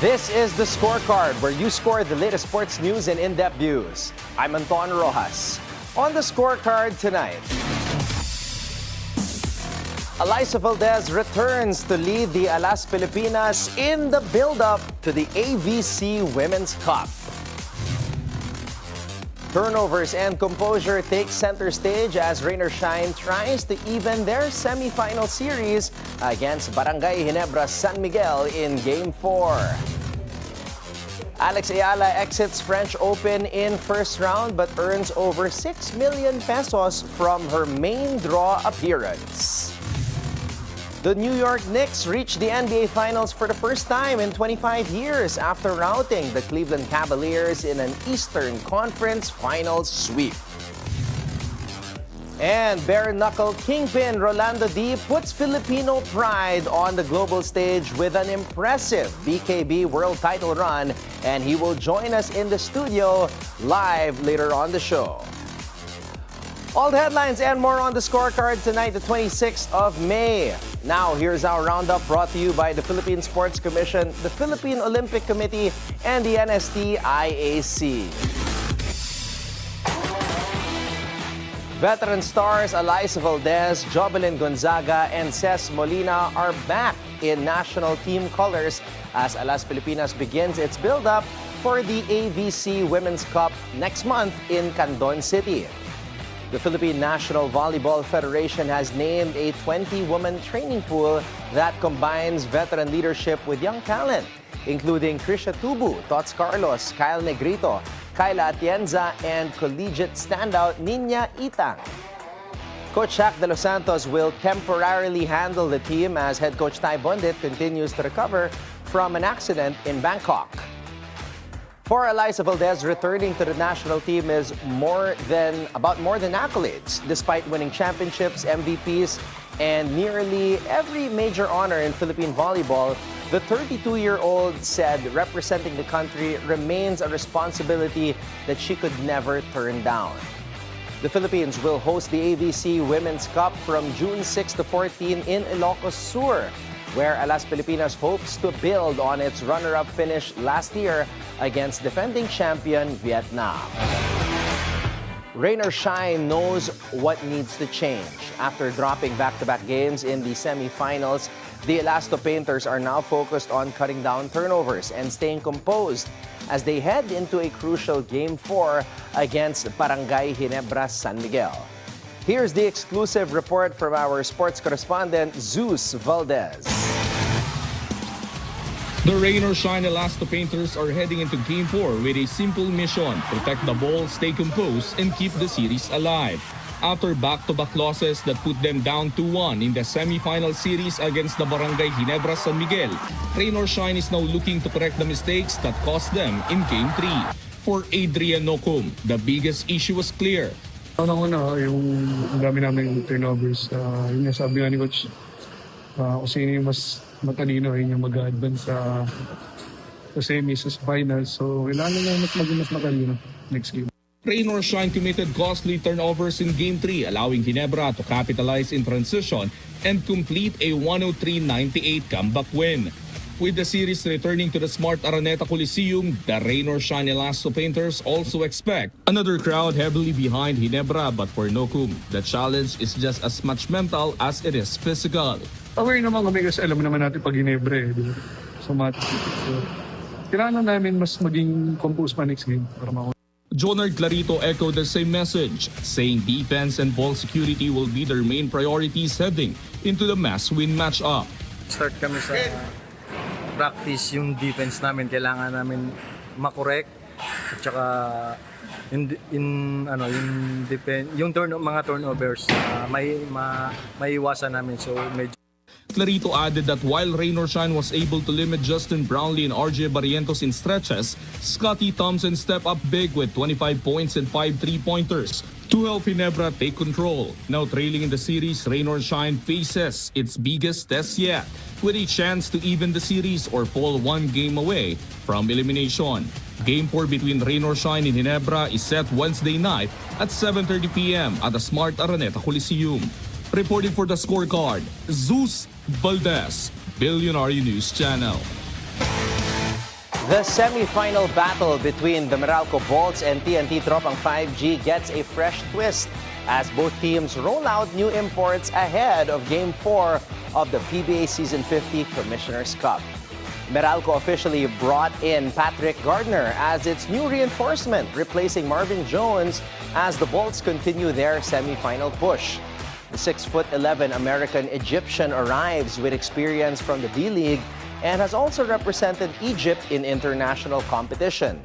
This is the Scorecard, where you score the latest sports news and in-depth views. I'm Anton Roxas. On the Scorecard tonight, Alyssa Valdez returns to lead the Alas Pilipinas in the build-up to the AVC Women's Cup. Turnovers and composure take center stage as Rain or Shine tries to even their semifinal series against Barangay Ginebra San Miguel in Game 4. Eala exits French Open in first round but earns over 6 million pesos from her main draw appearance. The New York Knicks reached the NBA Finals for the first time in 25 years after routing the Cleveland Cavaliers in an Eastern Conference Finals sweep. And bare knuckle kingpin Rolando Dy puts Filipino pride on the global stage with an impressive BKB World Title run, and he will join us in the studio live later on the show. All the headlines and more on the Scorecard tonight, the 26th of May. Now, here's our roundup brought to you by the Philippine Sports Commission, the Philippine Olympic Committee, and the NST-IAC. Veteran stars Alyssa Valdez, Jovelyn Gonzaga, and Ces Molina are back in national team colors as Alas Pilipinas begins its build-up for the AVC Women's Cup next month in Candon City. The Philippine National Volleyball Federation has named a 20-woman training pool that combines veteran leadership with young talent, including Krisha Tubu, Tots Carlos, Kyle Negrito, Kyla Atienza, and collegiate standout Nina Itang. Coach Shaq De Los Santos will temporarily handle the team as head coach Ty Bondit continues to recover from an accident in Bangkok. For Alyssa Valdez, returning to the national team is about more than accolades. Despite winning championships, MVPs, and nearly every major honor in Philippine volleyball, the 32-year-old said representing the country remains a responsibility that she could never turn down. The Philippines will host the AVC Women's Cup from June 6 to 14 in Ilocos Sur, where Alas Pilipinas hopes to build on its runner-up finish last year against defending champion Vietnam. Rain or Shine knows what needs to change. After dropping back-to-back games in the semifinals, the Elasto Painters are now focused on cutting down turnovers and staying composed as they head into a crucial Game 4 against Barangay Ginebra San Miguel. Here's the exclusive report from our sports correspondent, Zeus Valdez. The Rain or Shine Elasto Painters are heading into Game 4 with a simple mission: protect the ball, stay composed, and keep the series alive. After back-to-back losses that put them down 2-1 in the semi-final series against the Barangay Ginebra San Miguel, Rain or Shine is now looking to correct the mistakes that cost them in Game 3. For Adrian Nocum, the biggest issue was clear. Una, yung dami namin turnovers. Yung nasabi nga ni Coach, kung sino yung mas matalino, yun yung mag-advance sa semis, sa finals. So, kailangan na mas matalino next game. Rain or Shine committed costly turnovers in Game 3, allowing Ginebra to capitalize in transition and complete a 103-98 comeback win. With the series returning to the Smart Araneta Coliseum, the Rain or Shine Elasto Painters also expect another crowd heavily behind Ginebra, but for Nocum, the challenge is just as much mental as it is physical. Aware naman kami kasi alam naman natin pag Ginebra di ba? So, kailangan namin mas maging composed pa next game para makuha. Jonard Clarito echoed the same message, saying defense and ball security will be their main priorities heading into the must-win matchup. Start kami sa practice yung defense namin, kailangan namin makorek at saka mga turnovers may iwasan namin, so medyo. Clarito added that while Rain or Shine was able to limit Justin Brownlee and RJ Barrientos in stretches, Scotty Thompson stepped up big with 25 points and 5 3-pointers to help Ginebra take control. Now trailing in the series, Rain or Shine faces its biggest test yet, with a chance to even the series or fall one game away from elimination. Game 4 between Rain or Shine and Ginebra is set Wednesday night at 7:30 p.m. at the Smart Araneta Coliseum. Reporting for the Scorecard, Zeus Valdez, Bilyonaryo News Channel. The semi-final battle between the Meralco Bolts and TNT Tropang 5G gets a fresh twist as both teams roll out new imports ahead of Game 4 of the PBA Season 50 Commissioner's Cup. Meralco officially brought in Patrick Gardner as its new reinforcement, replacing Marvin Jones as the Bolts continue their semi-final push. The 6'11" American-Egyptian arrives with experience from the D-League and has also represented Egypt in international competition.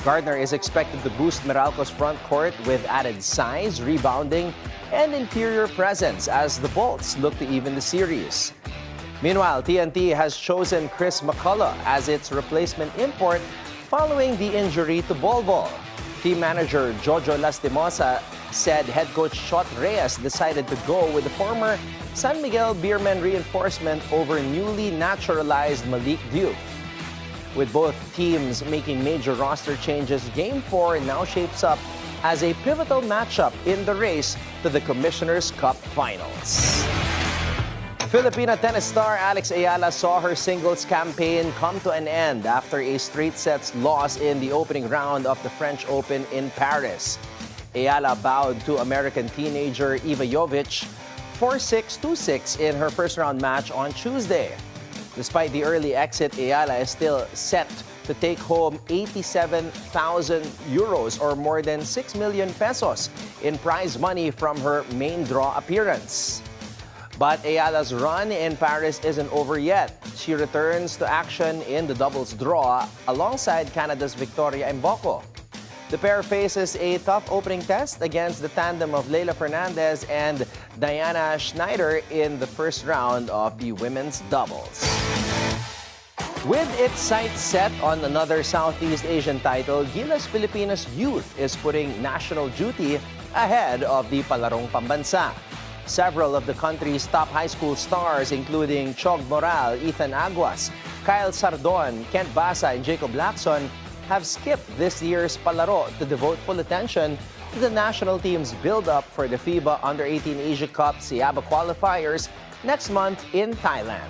Gardner is expected to boost Meralco's front court with added size, rebounding, and interior presence as the Bolts look to even the series. Meanwhile, TNT has chosen Chris McCullough as its replacement import following the injury to Bol Bol. Team manager Jojo Lastimosa said head coach Shot Reyes decided to go with the former San Miguel Beermen reinforcement over newly naturalized Malik Diouf. With both teams making major roster changes, Game 4 now shapes up as a pivotal matchup in the race to the Commissioner's Cup Finals. Filipina tennis star Alex Eala saw her singles campaign come to an end after a straight sets loss in the opening round of the French Open in Paris. Eala bowed to American teenager Iva Jovic 4-6, 2-6 in her first-round match on Tuesday. Despite the early exit, Eala is still set to take home 87,000 euros or more than 6 million pesos in prize money from her main draw appearance. But Eala's run in Paris isn't over yet. She returns to action in the doubles draw alongside Canada's Victoria Mboko. The pair faces a tough opening test against the tandem of Leylah Fernandez and Diana Schneider in the first round of the women's doubles. With its sights set on another Southeast Asian title, Gilas Pilipinas Youth is putting national duty ahead of the Palarong Pambansa. Several of the country's top high school stars, including Chog Moral, Ethan Aguas, Kyle Sardon, Kent Basa, and Jacob Lacson, have skipped this year's Palaro to devote full attention to the national team's build-up for the FIBA Under-18 Asia Cup Siaba qualifiers next month in Thailand.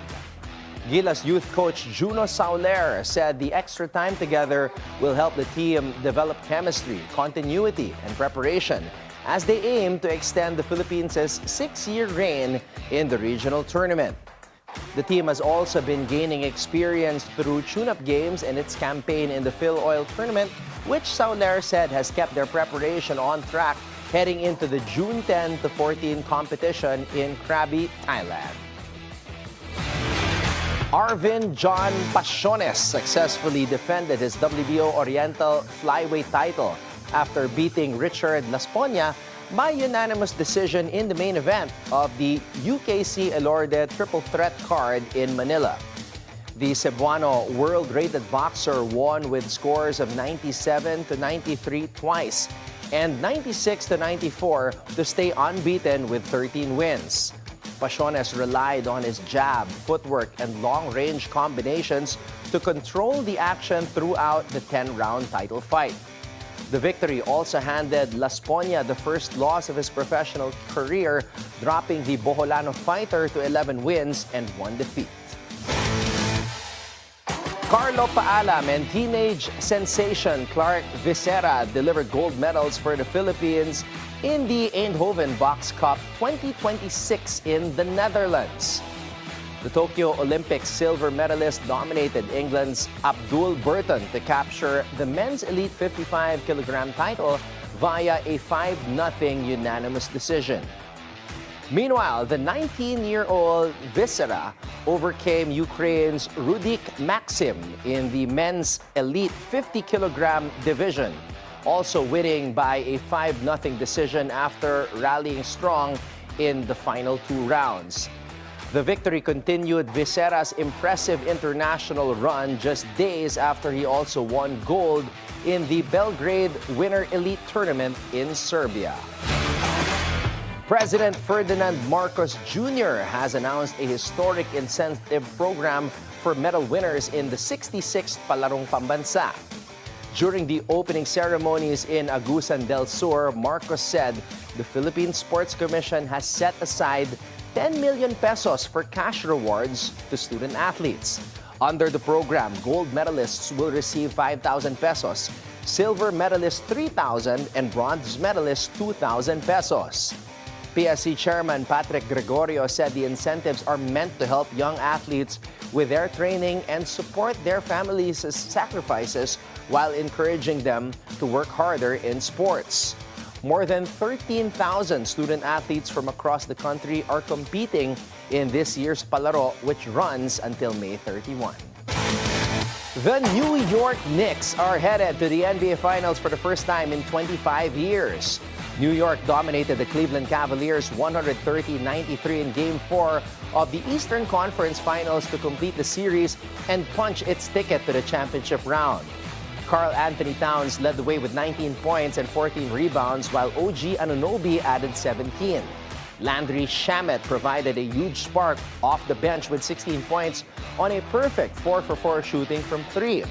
Gilas youth coach Juno Sauler said the extra time together will help the team develop chemistry, continuity, and preparation as they aim to extend the Philippines' 6-year reign in the regional tournament. The team has also been gaining experience through tune-up games and its campaign in the Phil Oil tournament, which Sauler said has kept their preparation on track heading into the June 10 to 14 competition in Krabi, Thailand. Arvin John Pasiones successfully defended his WBO Oriental flyweight title after beating Richard Lasponia by unanimous decision in the main event of the UKC Elorde Triple Threat card in Manila. The Cebuano world-rated boxer won with scores of 97-93 twice and 96-94 to stay unbeaten with 13 wins. Pasiones relied on his jab, footwork, and long-range combinations to control the action throughout the 10-round title fight. The victory also handed Lasponia the first loss of his professional career, dropping the Boholano fighter to 11 wins and 1 defeat. Carlo Paalam and teenage sensation Clark Visera delivered gold medals for the Philippines in the Eindhoven Box Cup 2026 in the Netherlands. The Tokyo Olympics silver medalist dominated England's Abdul Burton to capture the men's elite 55-kilogram title via a 5-0 unanimous decision. Meanwhile, the 19-year-old Visera overcame Ukraine's Rudik Maxim in the men's elite 50-kilogram division, also winning by a 5-0 decision after rallying strong in the final 2 rounds. The victory continued Visera's impressive international run just days after he also won gold in the Belgrade Winter Elite Tournament in Serbia. President Ferdinand Marcos Jr. has announced a historic incentive program for medal winners in the 66th Palarong Pambansa. During the opening ceremonies in Agusan del Sur, Marcos said the Philippine Sports Commission has set aside 10 million pesos for cash rewards to student athletes. Under the program, gold medalists will receive 5,000 pesos, silver medalists 3,000, and bronze medalists 2,000 pesos. PSC Chairman Patrick Gregorio said the incentives are meant to help young athletes with their training and support their families' sacrifices while encouraging them to work harder in sports. More than 13,000 student athletes from across the country are competing in this year's Palaro, which runs until May 31. The New York Knicks are headed to the NBA Finals for the first time in 25 years. New York dominated the Cleveland Cavaliers 130-93 in Game 4 of the Eastern Conference Finals to complete the series and punch its ticket to the championship round. Karl Anthony Towns led the way with 19 points and 14 rebounds, while OG Anunoby added 17. Landry Shamet provided a huge spark off the bench with 16 points on a perfect 4-for-4 shooting from 3.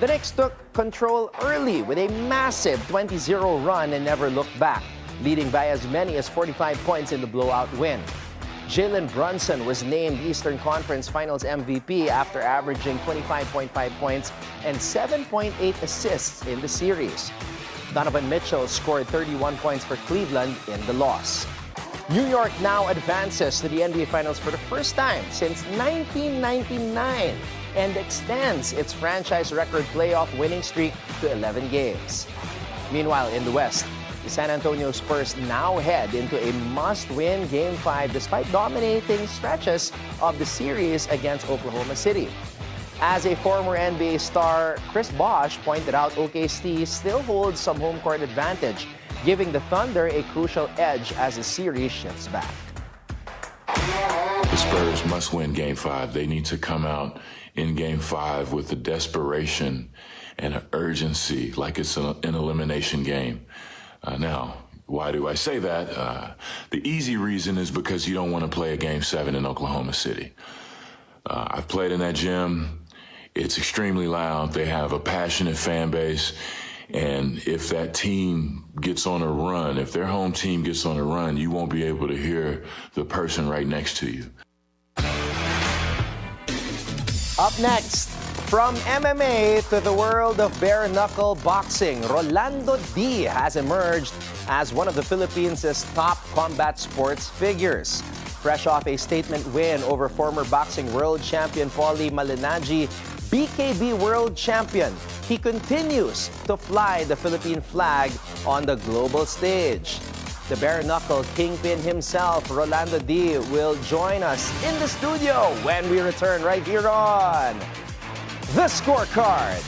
The Knicks took control early with a massive 20-0 run and never looked back, leading by as many as 45 points in the blowout win. Jalen Brunson was named Eastern Conference Finals MVP after averaging 25.5 points and 7.8 assists in the series. Donovan Mitchell scored 31 points for Cleveland in the loss. New York now advances to the NBA Finals for the first time since 1999 and extends its franchise record playoff winning streak to 11 games. Meanwhile, in the West, the San Antonio Spurs now head into a must-win Game 5 despite dominating stretches of the series against Oklahoma City. As a former NBA star, Chris Bosh pointed out OKC still holds some home court advantage, giving the Thunder a crucial edge as the series shifts back. The Spurs must win Game 5. They need to come out in Game 5 with the desperation and an urgency like it's an elimination game. Now, why do I say that? The easy reason is because you don't want to play a Game 7 in Oklahoma City. I've played in that gym. It's extremely loud. They have a passionate fan base. And if that team gets on a run, if their home team gets on a run, you won't be able to hear the person right next to you. Up next, from MMA to the world of bare knuckle boxing, Rolando Dy has emerged as one of the Philippines' top combat sports figures. Fresh off a statement win over former boxing world champion Paulie Malignaggi, BKB world champion, he continues to fly the Philippine flag on the global stage. The bare-knuckle kingpin himself, Rolando Dy, will join us in the studio when we return right here on The Scorecard.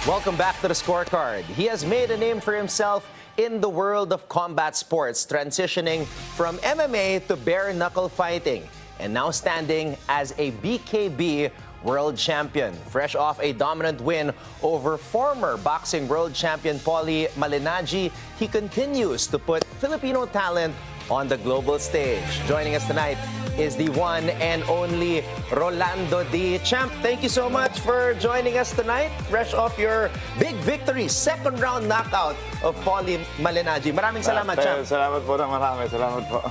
Welcome back to The Scorecard. He has made a name for himself in the world of combat sports, transitioning from MMA to bare-knuckle fighting, and now standing as a BKB world champion. Fresh off a dominant win over former boxing world champion Paulie Malignaggi, he continues to put Filipino talent on the global stage. Joining us tonight is the one and only Rolando Dy. Champ, thank you so much for joining us tonight. Fresh off your big victory, second round knockout of Paulie Malignaggi. Maraming salamat, Champ. Salamat po na marami. Salamat po.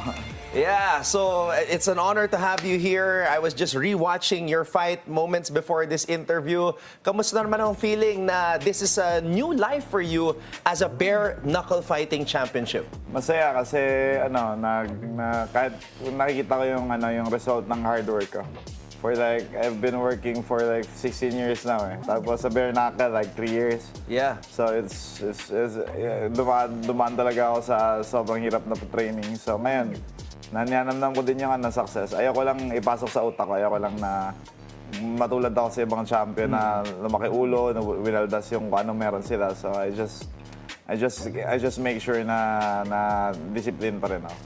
Yeah, so it's an honor to have you here. I was just rewatching your fight moments before this interview. Kamusta naman ang feeling na this is a new life for you as a bare knuckle fighting championship? Masaya kasi kahit nakikita ko yung result ng hard work ko. I've been working for 16 years now eh. Tapos sa bare knuckle 3 years. Yeah. So dumaan talaga ako sa sobrang hirap na training. So ngayon, nanyanamnam ko din yung success. Ayoko lang ipasok sa utak ko. Ayoko lang na matulad ako sa ibang champion na lumaki ulo, na winaldas yung kung anong meron sila. So I just make sure na discipline pa rin ako.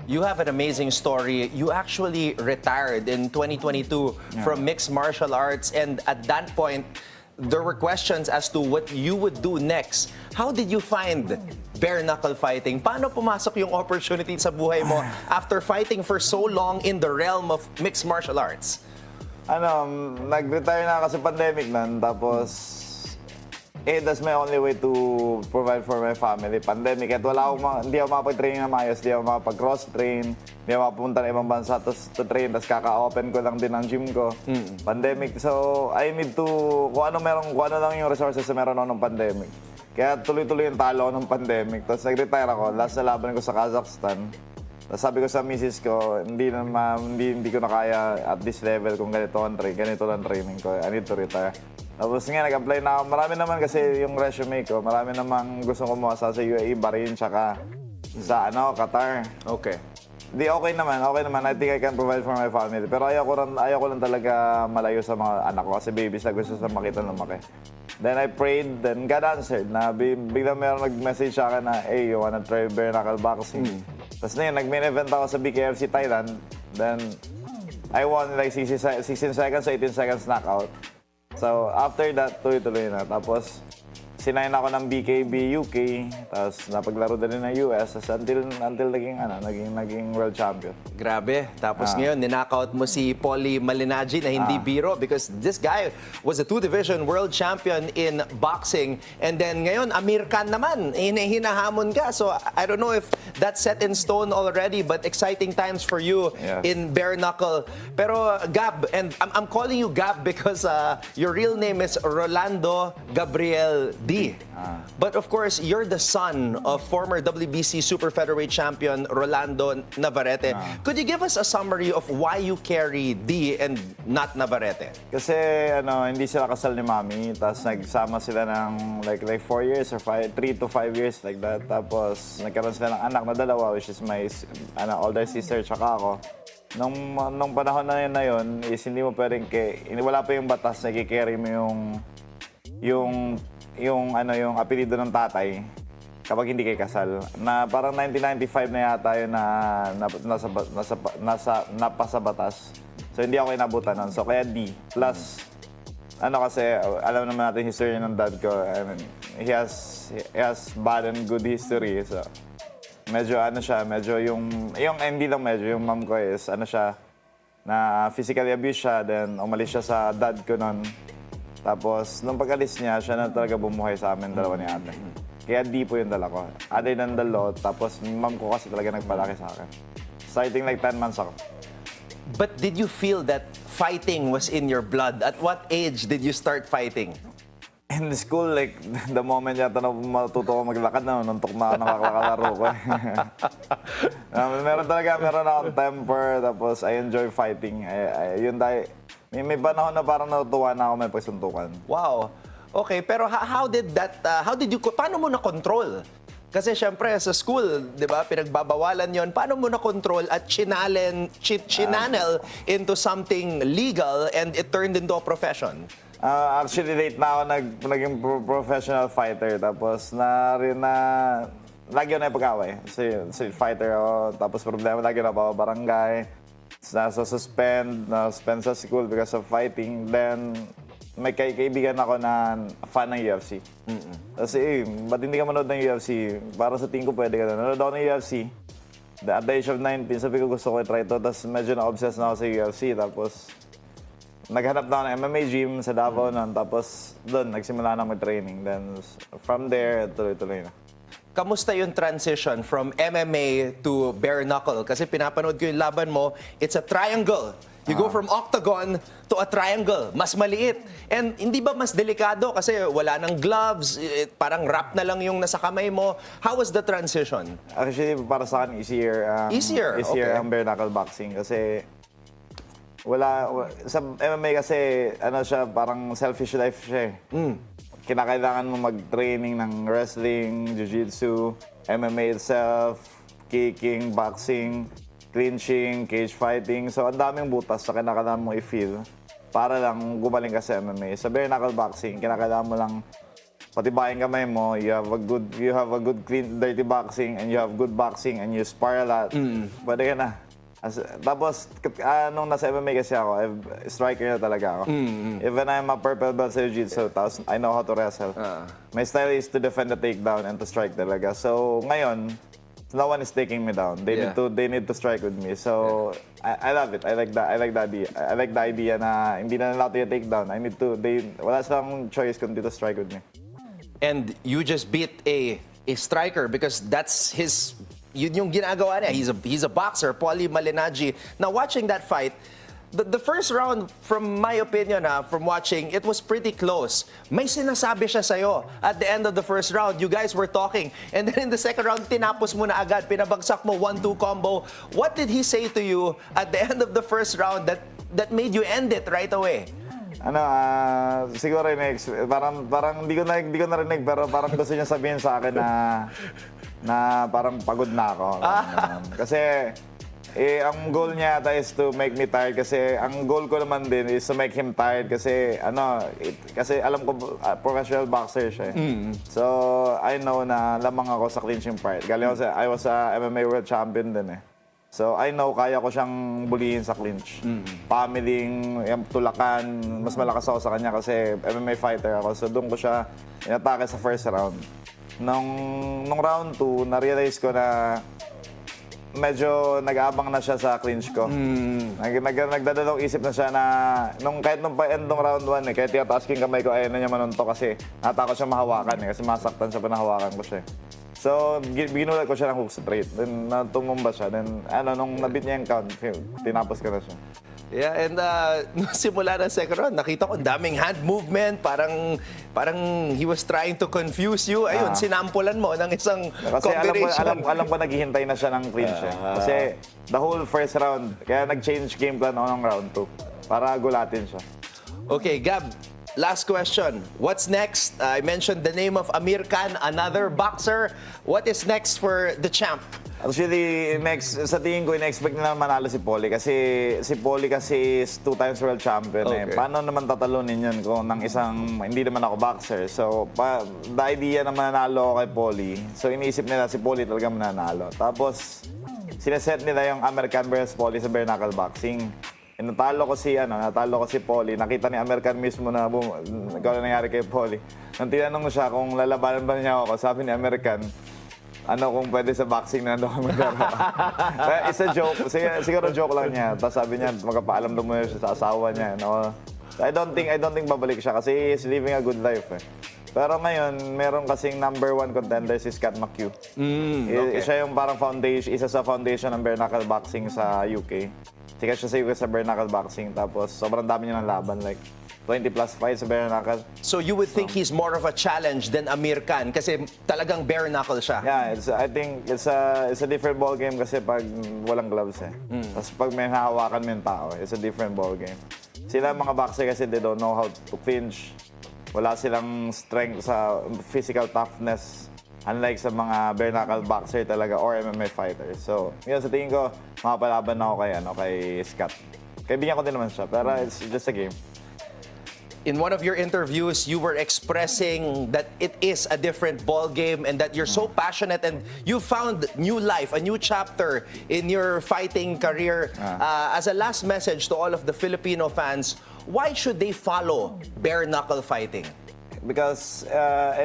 You have an amazing story. You actually retired in 2022 from mixed martial arts, and at that point, there were questions as to what you would do next. How did you find bare-knuckle fighting? Paano pumasok yung opportunity sa buhay mo after fighting for so long in the realm of mixed martial arts? Nag-retire na kasi pandemic nun, tapos that's my only way to provide for my family. Pandemic, at hindi ako makapag-train na maayos, hindi ako makapag-cross-train, hindi ako makapunta na ibang bansa to train, tapos kaka-open ko lang din ang gym ko. Pandemic, so I need to, kung ano lang yung resources na meron ako ng pandemic. Kaya tuloy-tuloy yung talo ako ng pandemic. Tapos nag-retire ako, last na laban ko sa Kazakhstan. Tapos sabi ko sa misis ko, hindi ko na kaya at this level kung ganito lang training ko. I need to retire. Tapos nga, nag-apply na ako. Marami naman kasi yung resume ko. Marami namang gusto ko sa UAE, Bahrain, tsaka sa Qatar. Okay. Di, okay naman. I think I can provide for my family. Pero ayoko lang talaga malayo sa mga anak ko kasi babies na gusto sa makita lumaki. Then I prayed, then God answered. Na biglang meron nag-message sa akin na, hey, you wanna try bare knuckle boxing? Tapos na yun, nag-main event ako sa BKFC Thailand. Then, I won like 16 seconds, 18 seconds knockout. So, after that, tuloy-tuloy na. Tapos, sinayin ako ng BKB UK, tapos napaglaro din ng US, until naging world champion. Grabe. Tapos ngayon, ninakaut mo si Polly Malignaggi na hindi biro because this guy was a two-division world champion in boxing. And then ngayon, Amir Khan naman, hinahamon ka. So I don't know if that's set in stone already, but exciting times for you in bare knuckle. Pero Gab, and I'm calling you Gab because your real name is Rolando Gabriel Dy. But of course, you're the son of former WBC Super Featherweight champion Rolando Navarrete. Could you give us a summary of why you carry D and not Navarrete? Kasi hindi sila kasal ni Mami, tapos nagsama sila ng like 4 years or 3 to 5 years like that. Tapos nagkaroon sila ng anak na dalawa, which is my older sister tsaka ako. Nung panahon na yun is hindi mo pwedeng wala pa yung batas na i-carry mo yung apelido ng tatay kapag hindi kayo kasal. Na parang 1995 na yata yun na napasa batas. So hindi ako inabutan nun. So kaya D. Plus, kasi alam naman natin history ng dad ko. I mean, he has bad and good history. So medyo hindi lang medyo, yung mom ko is na physically abuse siya, then umalis siya sa dad ko nun. Tapos, nung pag-alis niya, siya na talaga bumuhay sa amin, dalawa ni ate. Kaya di po yung dala ko. Other than the law, tapos mom ko kasi talaga nagpalaki sa akin. Starting like 10 months ako. But did you feel that fighting was in your blood? At what age did you start fighting? In school, like, the moment yata na matuto ko maglakad na, nuntok na nakakalaro ko. Meron akong temper, tapos I enjoy fighting. May panahon na parang natutuwa na ako may pagsuntukan. Wow. Okay, pero paano mo na-control? Kasi syempre sa school, 'di ba, pinagbabawalan 'yon. Paano mo na-control at channel into something legal and it turned into a profession? Actually, late na ako naging professional fighter. Tapos lagi ako na pag-away. Street fighter ako. Tapos problema, lagi na ako barangay. Suspend sa school because of fighting. Then, may kaibigan ako na fan ng UFC. Kasi, ba't hindi ka manood ng UFC? Para sa tingin ko pwede ka na. Nanood ako ng UFC. At the age of 19, sabi ko gusto ko i-try ito. Tapos medyo na-obsessed na ako sa UFC. Tapos, naghanap na ako ng MMA gym sa Davao nun. Tapos, doon, nagsimula na mag-training. Then, from there, tuloy-tuloy na. Kamusta yung transition from MMA to bare knuckle? Kasi pinapanood ko yung laban mo, it's a triangle. You go from octagon to a triangle. Mas maliit. And hindi ba mas delikado kasi wala nang gloves, parang wrap na lang yung nasa kamay mo. How was the transition? Actually, para sa akin, easier. Easier? Okay. Ang bare knuckle boxing kasi sa MMA kasi siya, parang selfish life siya. Kinakailangan mo mag-training ng wrestling, jiu-jitsu, MMA itself, kicking, boxing, clinching, cage fighting. So, ang daming butas na kinakailangan mo i-feel para lang gumaling ka sa MMA. Sa bare knuckle boxing, kinakailangan mo lang patibayin kamay mo, you have a good clean, dirty boxing, and you have good boxing, and you spar a lot. Pwede ka na. Tapos, nung nasa MMA kasi ako, striker na talaga ako. Even I'm a purple belt sa jiu-jitsu, tapos I know how to wrestle. My style is to defend the takedown and to strike talaga. So, ngayon, no one is taking me down. They need to strike with me. So, I love it. I like the idea na hindi na nila ito yung takedown. Wala silang choice kundi to strike with me. and you just beat a striker because that's yun yung ginagawa niya. He's a boxer, Paulie Malignaggi. Now, watching that fight, the first round, from my opinion, from watching, it was pretty close. May sinasabi siya sa'yo at the end of the first round. You guys were talking. And then in the second round, tinapos mo na agad. Pinabagsak mo, 1-2 combo. What did he say to you at the end of the first round that made you end it right away? Siguro parang hindi ko narinig, pero parang gusto niya sabihin sa akin na parang pagod na ako. Kasi ang goal niya ata is to make me tired, kasi ang goal ko naman din is to make him tired, kasi kasi alam ko professional boxer siya. So I know na lamang ako sa clinching part. Galing ako I was a MMA world champion din eh. So I know kaya ko siyang bulihin sa clinch. Pamiling, tulakan, mas malakas ako sa kanya kasi MMA fighter ako. So doon ko siya inatake sa first round. Nung round 2, na-realize ko na medyo nag-aabang na siya sa clinch ko. Nagdadalawang isip na siya na kahit nung pa-end ng round 1 kahit tiyataas ko yung kamay ko, ayaw na niya manuntok kasi natakot siya mahawakan kasi masaktan siya pa nahawakan ko siya. So, ginulat ko siya ng hook straight. Then, tumumba siya. Then, nung nabit niya yung count, tinapos ko na siya. Yeah, and simula ng second round, nakita ko daming hand movement, parang he was trying to confuse you. Ayun, sinampulan mo ng isang combination. Alam ko naghihintay na siya ng clinch Kasi the whole first round, kaya nag-change game plan ako ng round 2 para gulatin siya. Okay, Gab, last question. What's next? I mentioned the name of Amir Khan, another boxer. What is next for the champ? Actually, sa tingin ko, in-expect nila manalo si Paulie kasi si Paulie kasi is 2 times world champion. Okay. Paano naman tatalunin yun kung hindi naman ako boxer? So, the idea na mananalo ako kay Paulie, so iniisip nila si Paulie talaga mananalo. Tapos, sineset nila yung American versus Paulie sa bare knuckle boxing. Natalo ko si Paulie. Nakita ni American mismo na ikaw na nangyari kay Paulie. Nung tinanong siya kung lalabanan ba niya ako, sabi ni American, kung pwede sa boxing na kami maglaro. It's a joke. Siguro joke lang niya. Tapos sabi niya, magpapaalam daw mo siya sa asawa niya. I don't think babalik siya kasi he's living a good life. Pero ngayon, meron kasing number 1 contender si Scott McHugh. Okay. Siya yung parang isa sa foundation ng bare knuckle boxing sa UK. Sikat siya sa UK sa bare knuckle boxing. Tapos sobrang dami niya ng laban. Like 20 plus fights sa bare knuckle. So you would think he's more of a challenge than Amir Khan kasi talagang bare knuckle siya. Yeah, I think it's a different ball game kasi pag walang gloves Tapos pag may hahawakan mo yung tao, it's a different ball game. Sila mga boxer kasi they don't know how to clinch. Wala silang strength sa physical toughness. Unlike sa mga bare knuckle boxer talaga or MMA fighter. So, yun sa tingin ko, makapalaban ako kay Scott. Kaibigan ko din naman siya, pero it's just a game. In one of your interviews, you were expressing that it is a different ball game and that you're so passionate and you found new life, a new chapter in your fighting career. As a last message to all of the Filipino fans, why should they follow bare knuckle fighting? Because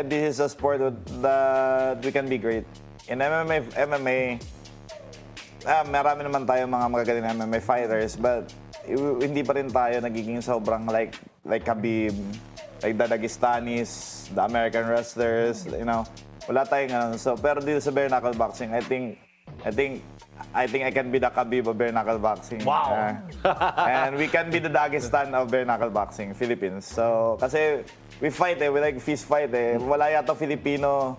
this is a sport that we can be great. In MMA, marami naman tayong mga magagaling na MMA fighters, but hindi pa rin tayo nagiging sobrang like Khabib, like the Dagestanis, the American wrestlers, wala tayong ganun. So, pero dito sa bare knuckle boxing, I think I can be the Khabib of bare knuckle boxing. Wow! And we can be the Dagestan of bare knuckle boxing, Philippines. So, kasi we fight we like fist fight Wala yata Filipino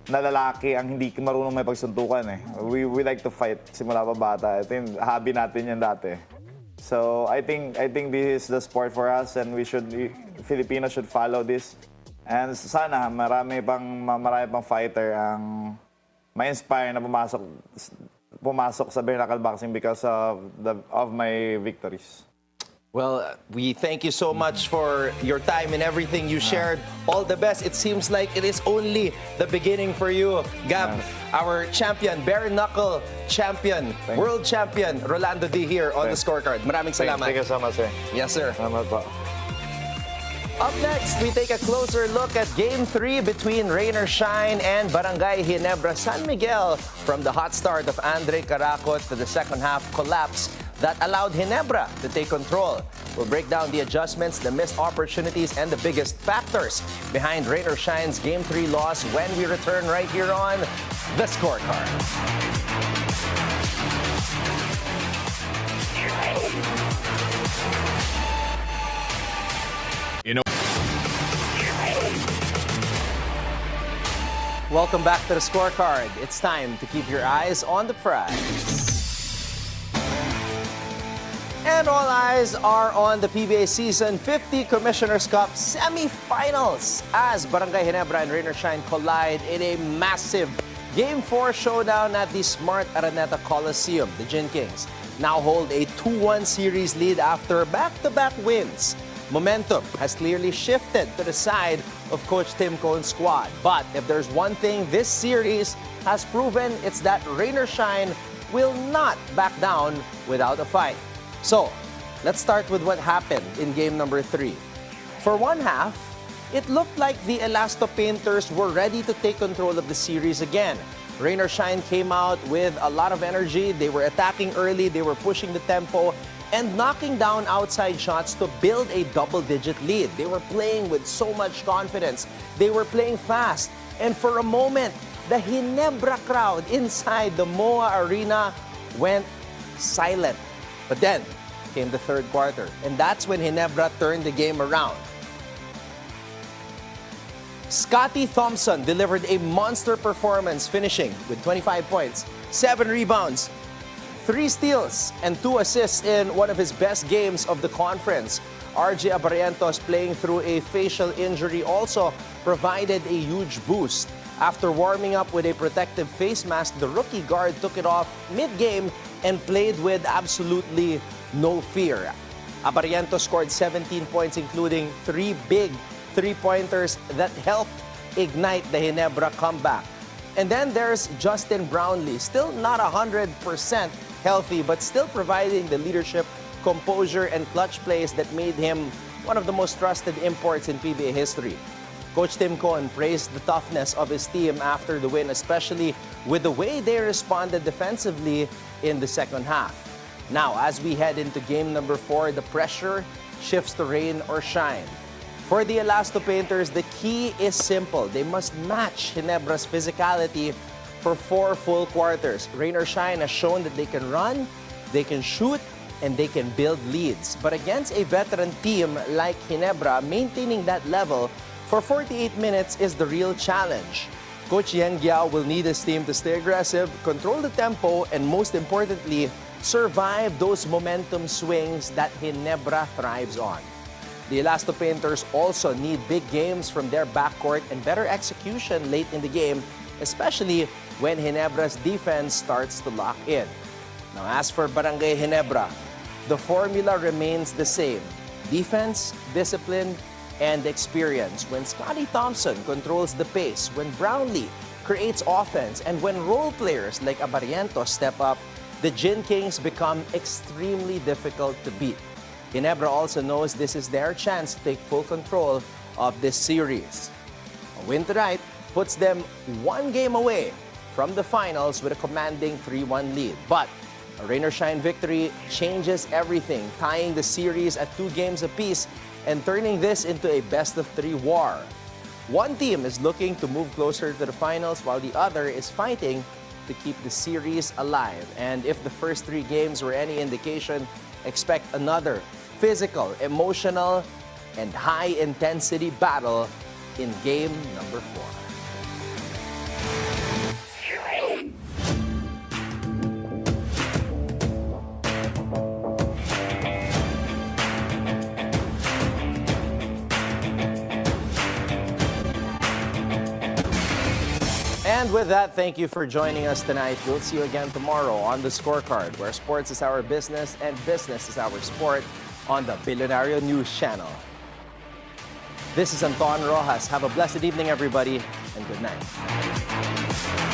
na lalaki ang hindi marunong may pagsuntukan We like to fight simula pa bata. I think hobby natin yan dati. So I think this is the sport for us and Filipinos should follow this. And sana marami pang fighter ang ma-inspire na pumasok sa bare knuckle boxing because of my victories. Well, we thank you so much for your time and everything you shared. All the best. It seems like it is only the beginning for you. Gab, our champion, bare knuckle champion, world champion, Rolando Dy here on the Scorecard. Maraming salamat. Thank you so much, sir. Yes, sir. Salamat po. Up next, we take a closer look at Game 3 between Rain or Shine and Barangay Ginebra San Miguel. From the hot start of Andre Caracot to the second half collapse, that allowed Ginebra to take control. We'll break down the adjustments, the missed opportunities, and the biggest factors behind Rain or Shine's Game 3 loss when we return right here on The Scorecard. Welcome back to The Scorecard. It's time to keep your eyes on the prize. And all eyes are on the PBA Season 50 Commissioner's Cup semifinals as Barangay Ginebra and Rain or Shine collide in a massive Game 4 showdown at the Smart Araneta Coliseum. The Gin Kings now hold a 2-1 series lead after back-to-back wins. Momentum has clearly shifted to the side of Coach Tim Cohn's squad. But if there's one thing this series has proven, it's that Rain or Shine will not back down without a fight. So, let's start with what happened in game number 3. For one half, it looked like the Elasto Painters were ready to take control of the series again. Rain or Shine came out with a lot of energy. They were attacking early, they were pushing the tempo, and knocking down outside shots to build a double-digit lead. They were playing with so much confidence. They were playing fast. And for a moment, the Ginebra crowd inside the MOA Arena went silent. But then came the third quarter, and that's when Ginebra turned the game around. Scotty Thompson delivered a monster performance, finishing with 25 points, 7 rebounds, 3 steals, and 2 assists in one of his best games of the conference. RJ Abarientos, playing through a facial injury, also provided a huge boost. After warming up with a protective face mask, the rookie guard took it off mid-game and played with absolutely no fear. Abarientos scored 17 points, including 3 big three-pointers that helped ignite the Ginebra comeback. And then there's Justin Brownlee, still not 100% healthy, but still providing the leadership, composure, and clutch plays that made him one of the most trusted imports in PBA history. Coach Tim Cohn praised the toughness of his team after the win, especially with the way they responded defensively in the second half. Now, as we head into game number 4, the pressure shifts to Rain or Shine. For the Elasto Painters, the key is simple. They must match Ginebra's physicality for 4 full quarters. Rain or Shine has shown that they can run, they can shoot, and they can build leads. But against a veteran team like Ginebra, maintaining that level for 48 minutes is the real challenge. Coach Yang Giao will need his team to stay aggressive, control the tempo, and most importantly, survive those momentum swings that Ginebra thrives on. The Elasto Painters also need big games from their backcourt and better execution late in the game, especially when Ginebra's defense starts to lock in. Now, as for Barangay Ginebra, the formula remains the same. Defense, discipline, and experience. When Scotty Thompson controls the pace, when Brownlee creates offense, and when role players like Abarientos step up, the Gin Kings become extremely difficult to beat. Ginebra also knows this is their chance to take full control of this series. A win tonight puts them 1 game away from the finals with a commanding 3-1 lead. But a Rain or Shine victory changes everything, tying the series at 2 games apiece and turning this into a best-of-3 war. One team is looking to move closer to the finals while the other is fighting to keep the series alive. And if the first 3 games were any indication, expect another physical, emotional, and high-intensity battle in game number 4. And with that, thank you for joining us tonight. We'll see you again tomorrow on The Scorecard, where sports is our business and business is our sport on the Bilyonaryo News Channel. This is Anton Roxas. Have a blessed evening, everybody, and good night.